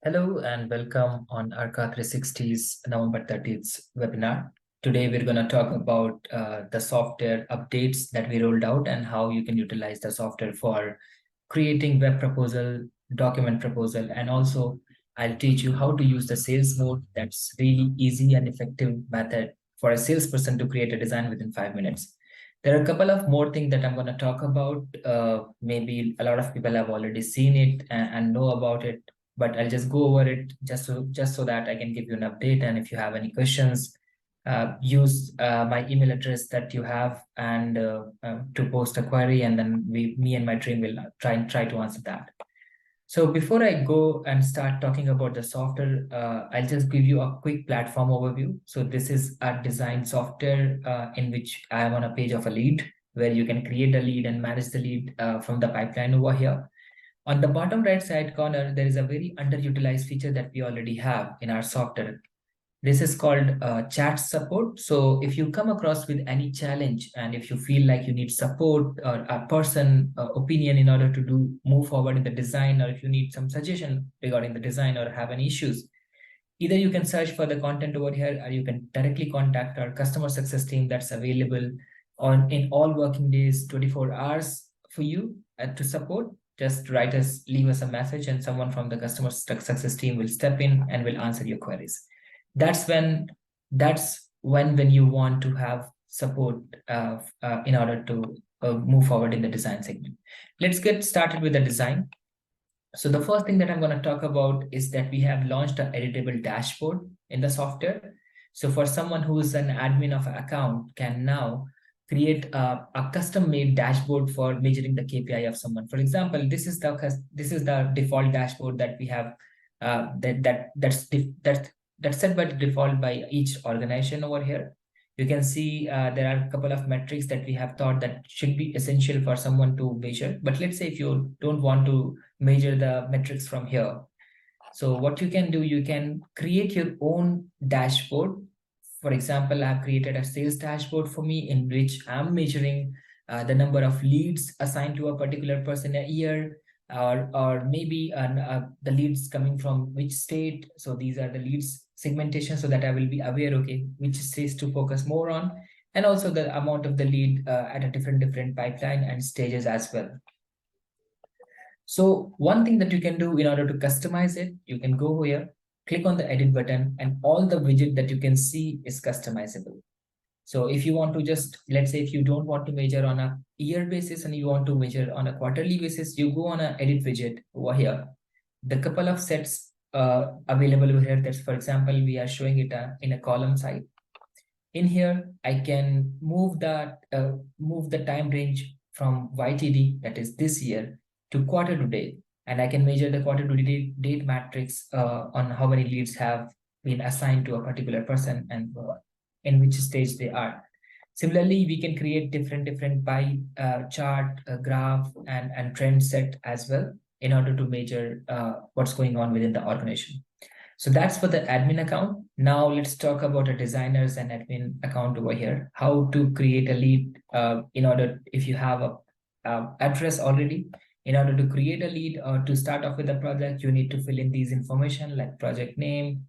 Hello and welcome on ARKA 360's November 30th webinar. Today we're going to talk about the software updates that we rolled out and how you can utilize the software for creating web proposal, document proposal, and also I'll teach you how to use the sales mode. That's really easy and effective method for a salesperson to create a design within 5 minutes. There are a couple of more things that I'm going to talk about. Maybe a lot of people have already seen it and know about it, but I'll just go over it just so that I can give you an update. And if you have any questions, use my email address that you have and to post a query, and then me and my team will try to answer that. So before I go and start talking about the software, I'll just give you a quick platform overview. So this is a design software in which I am on a page of a lead where you can create a lead and manage the lead from the pipeline over here. On the bottom right side corner, there is a very underutilized feature that we already have in our software. This is called chat support. So if you come across with any challenge and if you feel like you need support or a person opinion in order to move forward in the design, or if you need some suggestion regarding the design or have any issues, either you can search for the content over here or you can directly contact our customer success team that's available in all working days, 24 hours for you to support. Just leave us a message and someone from the customer success team will step in and will answer your queries. That's when you want to have support in order to move forward in the design segment. Let's get started with the design. So the first thing that I'm going to talk about is that we have launched an editable dashboard in the software. So for someone who is an admin of an account can now create a custom-made dashboard for measuring the KPI of someone. For example, this is the default dashboard that we have that's set by default by each organization over here. You can see there are a couple of metrics that we have thought that should be essential for someone to measure. But let's say if you don't want to measure the metrics from here, so what you can do, you can create your own dashboard. For example, I've created a sales dashboard for me in which I'm measuring the number of leads assigned to a particular person a year, or maybe the leads coming from which state. So these are the leads segmentation so that I will be aware, okay, which states to focus more on, and also the amount of the lead at a different pipeline and stages as well. So one thing that you can do in order to customize it, you can go here, click on the edit button, and all the widget that you can see is customizable. So if you want to just, let's say if you don't want to measure on a year basis and you want to measure on a quarterly basis, you go on a edit widget over here. The couple of sets available over here, that's, for example, we are showing it in a column side. In here, I can move the time range from YTD, that is this year, to quarter to date, and I can measure the quarter to date matrix on how many leads have been assigned to a particular person and in which stage they are. Similarly, we can create different pie chart, graph, and trend set as well in order to measure what's going on within the organization. So that's for the admin account. Now let's talk about a designers and admin account over here. How to create a lead in order, if you have a address already, in order to create a lead or to start off with a project, you need to fill in these information like project name,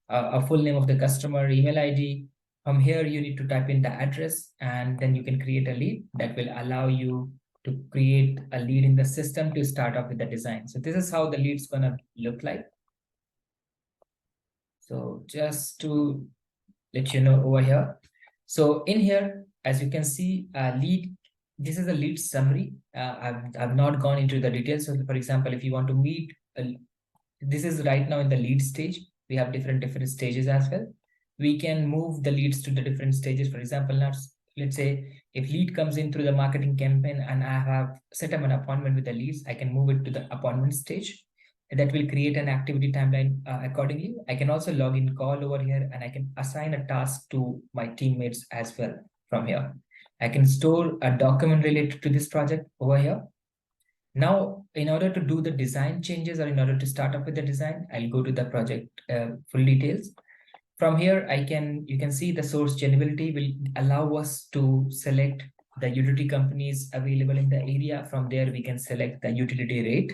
a full name of the customer, email ID. From here, you need to type in the address, and then you can create a lead that will allow you to create a lead in the system to start off with the design. So this is how the lead's gonna look like. So just to let you know over here. So in here, as you can see, lead, this is a lead summary. I've not gone into the details. So for example, if you want to meet, this is right now in the lead stage. We have different stages as well. We can move the leads to the different stages. For example, now let's say if lead comes in through the marketing campaign and I have set up an appointment with the leads, I can move it to the appointment stage. That will create an activity timeline accordingly. I can also log in call over here, and I can assign a task to my teammates as well from here. I can store a document related to this project over here. Now, in order to do the design changes or in order to start up with the design, I'll go to the project full details. From here, you can see the source generality will allow us to select the utility companies available in the area. From there, we can select the utility rate.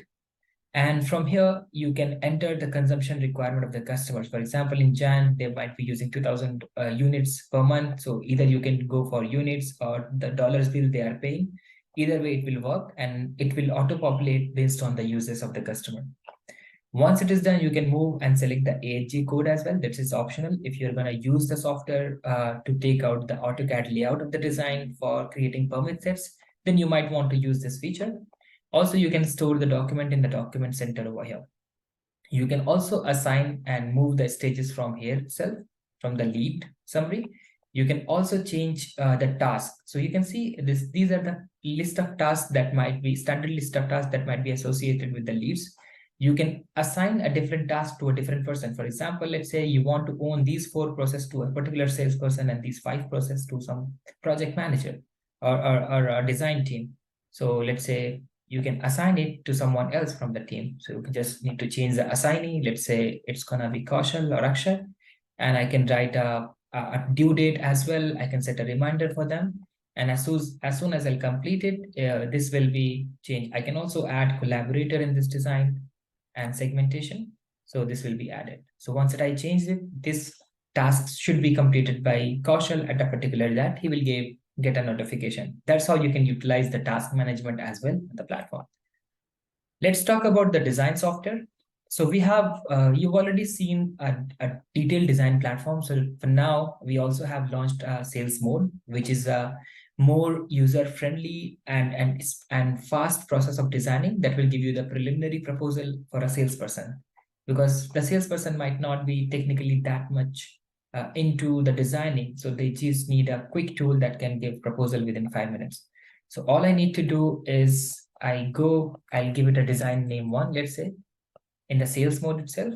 And from here, you can enter the consumption requirement of the customers. For example, in Jan, they might be using 2000 units per month. So either you can go for units or the dollars bill they are paying. Either way, it will work and it will auto-populate based on the uses of the customer. Once it is done, you can move and select the AHG code as well. That is optional. If you're going to use the software to take out the AutoCAD layout of the design for creating permit sets, then you might want to use this feature. Also, you can store the document in the document center over here. You can also assign and move the stages from here itself, from the lead summary. You can also change the task. So you can see this. These are the list of tasks that might be standard list of tasks that might be associated with the leads. You can assign a different task to a different person. For example, let's say you want to own these 4 processes to a particular salesperson and these 5 processes to some project manager or a design team. So let's say you can assign it to someone else from the team. So you just need to change the assignee. Let's say it's gonna be Kaushal or Akshay, and I can write a due date as well. I can set a reminder for them. And as soon as I'll complete it, this will be changed. I can also add collaborator in this design and segmentation. So this will be added. So once that I change it, this task should be completed by Kaushal at a particular that he will get a notification. That's how you can utilize the task management as well on the platform. Let's talk about the design software. So we have, you've already seen a detailed design platform. So for now, we also have launched a sales mode, which is a more user-friendly and fast process of designing that will give you the preliminary proposal for a salesperson. Because the salesperson might not be technically that much into the designing. So they just need a quick tool that can give proposal within 5 minutes. So all I need to do is I'll give it a design name 1, let's say, in the sales mode itself.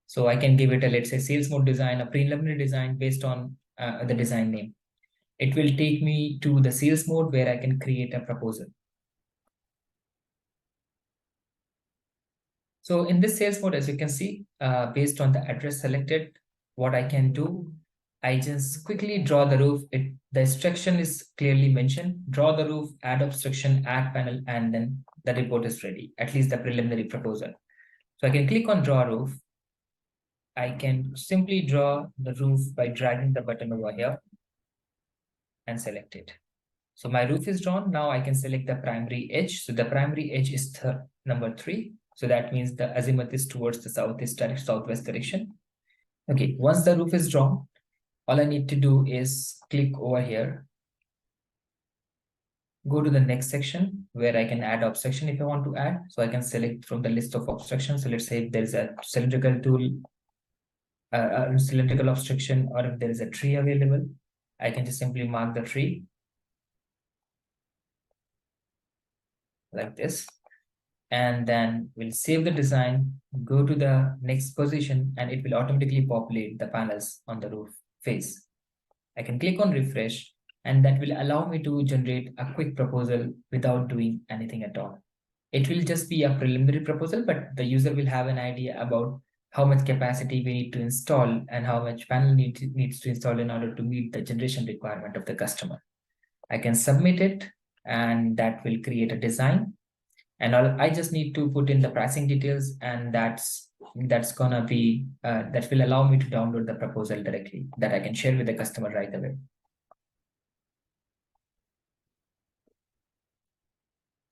So I can give it a, let's say, sales mode design, a preliminary design based on the design name. It will take me to the sales mode where I can create a proposal. So in this sales mode, as you can see, based on the address selected, what I can do, I just quickly draw the roof. The instruction is clearly mentioned. Draw the roof, add obstruction, add panel, and then the report is ready, at least the preliminary proposal. So I can click on draw roof. I can simply draw the roof by dragging the button over here and select it. So my roof is drawn. Now I can select the primary edge. So the primary edge is number 3. So that means the azimuth is towards the southwest direction. Okay, once the roof is drawn, all I need to do is click over here, go to the next section where I can add obstruction if I want to add. So I can select from the list of obstructions. So let's say if there is a cylindrical tool, cylindrical obstruction, or if there is a tree available, I can just simply mark the tree like this. And then we'll save the design, go to the next position, and it will automatically populate the panels on the roof face. I can click on refresh, and that will allow me to generate a quick proposal without doing anything at all. It will just be a preliminary proposal, but the user will have an idea about how much capacity we need to install and how much panel needs to install in order to meet the generation requirement of the customer. I can submit it, and that will create a design. And I just need to put in the pricing details, and that's gonna be that will allow me to download the proposal directly that I can share with the customer right away.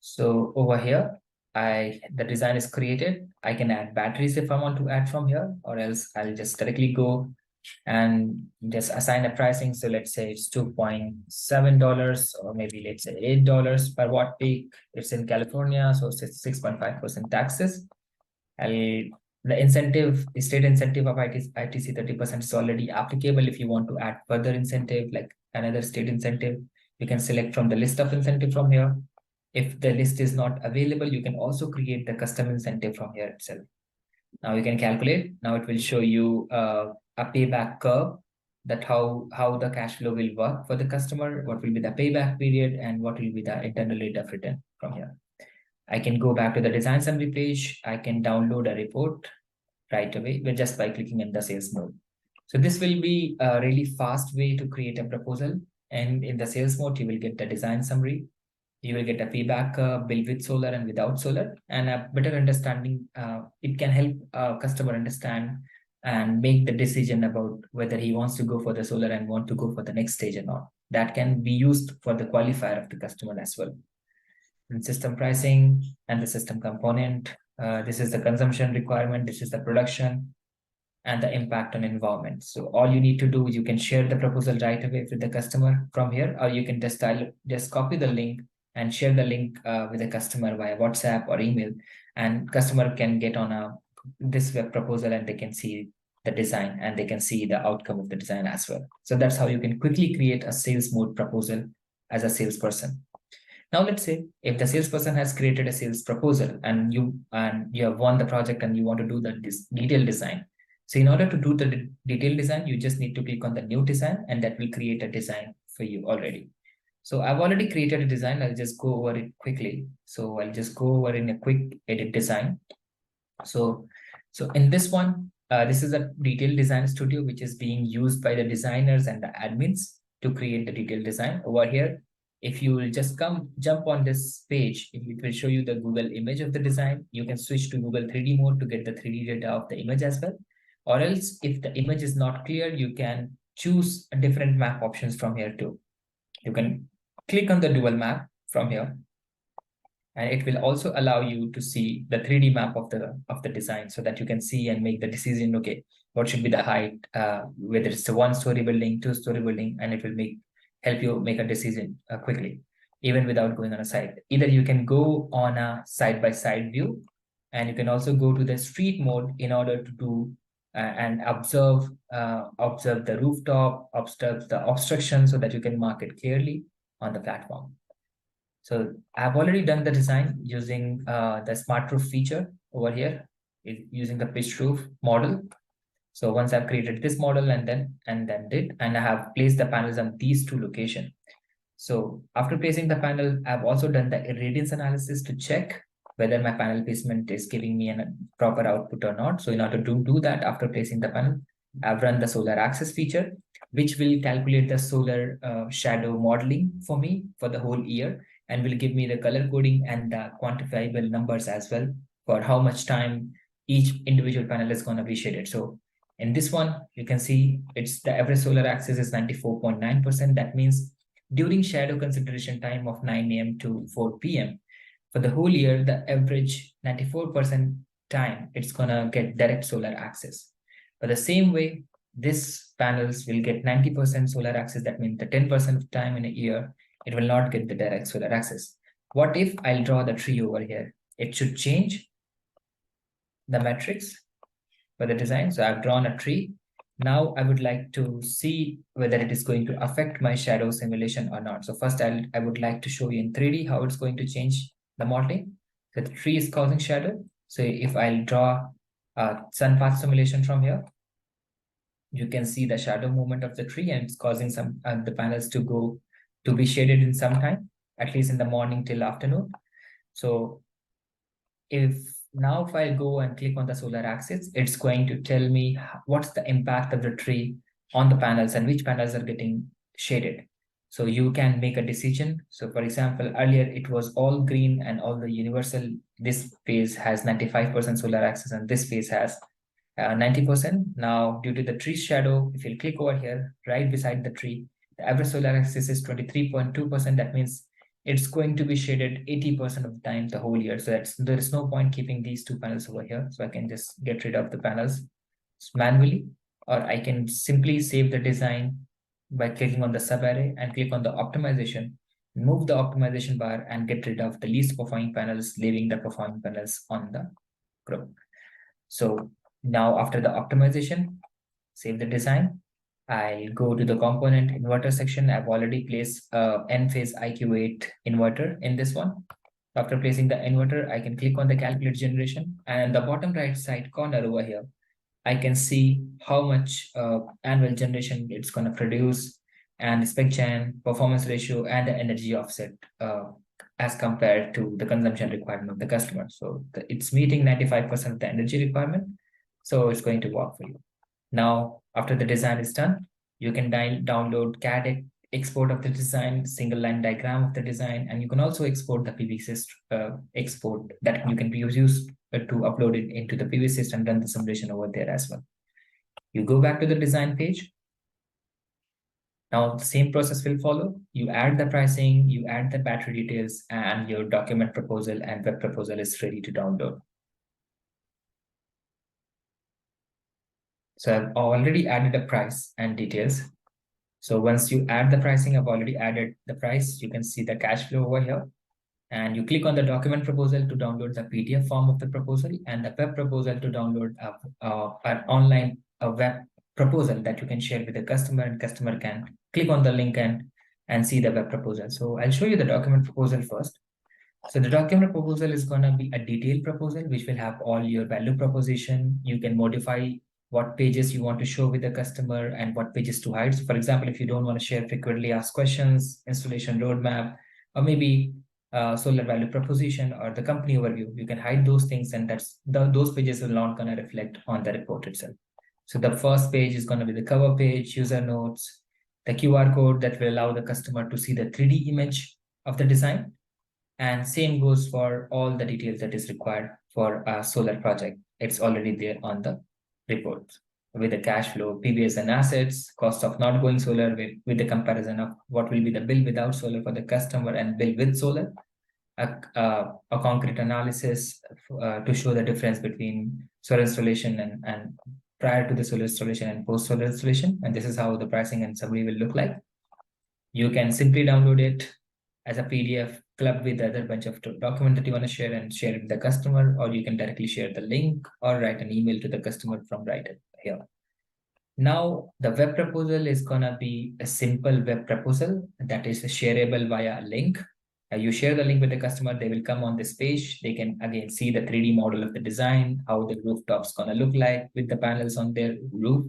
So over here, the design is created. I can add batteries if I want to add from here, or else I'll just directly go and just assign a pricing. So let's say it's $2.7, or maybe let's say $8 per watt peak. It's in California, so it's 6.5% taxes. The incentive, state incentive of ITC 30% is already applicable. If you want to add further incentive, like another state incentive, you can select from the list of incentive from here. If the list is not available, you can also create the custom incentive from here itself. Now you can calculate. Now it will show you a payback curve, that how the cash flow will work for the customer, what will be the payback period, and what will be the internal rate of return from here. I can go back to the design summary page. I can download a report right away just by clicking in the sales mode. So this will be a really fast way to create a proposal. And in the sales mode, you will get the design summary. You will get a feedback bill with solar and without solar, and a better understanding. It can help customer understand and make the decision about whether he wants to go for the solar and want to go for the next stage or not. That can be used for the qualifier of the customer as well. And system pricing and the system component. This is the consumption requirement. This is the production and the impact on environment. So all you need to do, you can share the proposal right away with the customer from here, or you can just copy the link and share the link with the customer via WhatsApp or email, and customer can get on this web proposal and they can see the design and they can see the outcome of the design as well. So that's how you can quickly create a sales mode proposal as a salesperson. Now let's say if the salesperson has created a sales proposal and you have won the project and you want to do the detailed design. So in order to do the detailed design, you just need to click on the new design, and that will create a design for you already. So I've already created a design. I'll just go over it quickly. So I'll just go over in a quick edit design. So in this one, this is a detailed design studio, which is being used by the designers and the admins to create the detailed design. Over here, if you will just jump on this page, it will show you the Google image of the design. You can switch to Google 3D mode to get the 3D data of the image as well. Or else, if the image is not clear, you can choose a different map options from here too. You can click on the dual map from here, and it will also allow you to see the 3D map of the design, so that you can see and make the decision. Okay, what should be the height? Whether it's a 1-story building, 2-story building, and it will help you make a decision quickly, even without going on a site. Either you can go on a side-by-side view, and you can also go to the street mode in order to do and observe the rooftop, observe the obstruction, so that you can mark it clearly on the platform. So I've already done the design using the smart roof feature over here, using the pitch roof model. So once I've created this model and I have placed the panels on these two locations. So after placing the panel, I've also done the irradiance analysis to check whether my panel placement is giving me a proper output or not. So in order to do that, after placing the panel, I've run the solar access feature, which will calculate the solar shadow modeling for me for the whole year, and will give me the color coding and the quantifiable numbers as well for how much time each individual panel is going to be shaded. So in this one, you can see it's the average solar access is 94.9%. That means during shadow consideration time of 9 a.m. to 4 p.m., for the whole year, the average 94% time, it's going to get direct solar access. But the same way, this panels will get 90% solar access. That means the 10% of time in a year, it will not get the direct solar access. What if I'll draw the tree over here? It should change the metrics for the design. So I've drawn a tree. Now I would like to see whether it is going to affect my shadow simulation or not. So first I would like to show you in 3D how it's going to change the modeling. So the tree is causing shadow. So if I'll draw a sun path simulation from here, you can see the shadow movement of the tree, and it's causing some the panels to be shaded in some time, at least in the morning till afternoon. So if I go and click on the solar axis, it's going to tell me what's the impact of the tree on the panels and which panels are getting shaded. So you can make a decision. So for example, earlier it was all green and all the universal, this phase has 95% solar access and this phase has 90%. Now, due to the tree shadow, if you click over here, right beside the tree, the average solar access is 23.2%. That means it's going to be shaded 80% of the time the whole year. So there is no point keeping these two panels over here. So I can just get rid of the panels manually, or I can simply save the design by clicking on the subarray and click on the optimization, move the optimization bar and get rid of the least performing panels, leaving the performing panels on the group. So now after the optimization, save the design. I'll go to the component inverter section. I've already placed N-phase IQ8 inverter in this one. After placing the inverter, I can click on the calculate generation, and the bottom right side corner over here, I can see how much annual generation it's going to produce, and spec gen, performance ratio, and the energy offset as compared to the consumption requirement of the customer. So it's meeting 95% of the energy requirement. So it's going to work for you. Now, after the design is done, you can download CAD export of the design, single line diagram of the design, and you can also export the PVSys export that you can use to upload it into the PVSys and run the simulation over there as well. You go back to the design page. Now the same process will follow. You add the pricing, you add the battery details, and your document proposal and web proposal is ready to download. So I've already added a price and details. So once you add the pricing, I've already added the price. You can see the cash flow over here. And you click on the document proposal to download the PDF form of the proposal, and the web proposal to download an online web proposal that you can share with the customer, and customer can click on the link and see the web proposal. So I'll show you the document proposal first. So the document proposal is going to be a detailed proposal, which will have all your value proposition. You can modify what pages you want to show with the customer and what pages to hide. So for example, if you don't want to share frequently asked questions, installation roadmap, or maybe solar value proposition or the company overview, you can hide those things, and those pages will not going to reflect on the report itself. So the first page is going to be the cover page, user notes, the QR code that will allow the customer to see the 3D image of the design. And same goes for all the details that is required for a solar project. It's already there on the report with the cash flow, PVS and assets, cost of not going solar with the comparison of what will be the bill without solar for the customer and bill with solar, a concrete analysis to show the difference between solar installation and prior to the solar installation and post solar installation. And this is how the pricing and summary will look like. You can simply download it as a PDF, club with the other bunch of document that you want to share and share it with the customer, or you can directly share the link or write an email to the customer from right here. Now, the web proposal is going to be a simple web proposal that is shareable via a link. You share the link with the customer, they will come on this page. They can again see the 3D model of the design, how the rooftop's going to look like with the panels on their roof.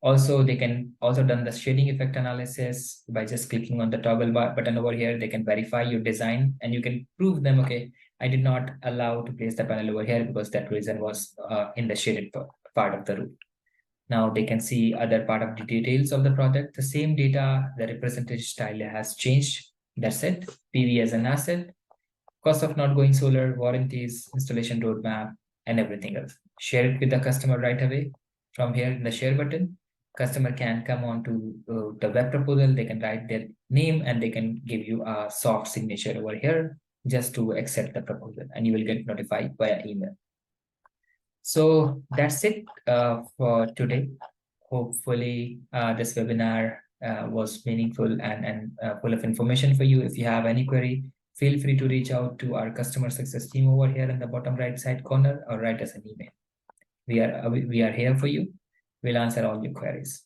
Also, they can also done the shading effect analysis by just clicking on the toggle button over here. They can verify your design and you can prove them, okay, I did not allow to place the panel over here because that reason was in the shaded part of the roof. Now they can see other part of the details of the project. The same data, the representation style has changed. That's it. PV as an asset, cost of not going solar, warranties, installation roadmap, and everything else. Share it with the customer right away. From here in the share button, customer can come on to the web proposal. They can write their name and they can give you a soft signature over here just to accept the proposal, and you will get notified via email. So that's it for today. Hopefully this webinar was meaningful and full of information for you. If you have any query, feel free to reach out to our customer success team over here in the bottom right side corner or write us an email. We are here for you. We'll answer all your queries.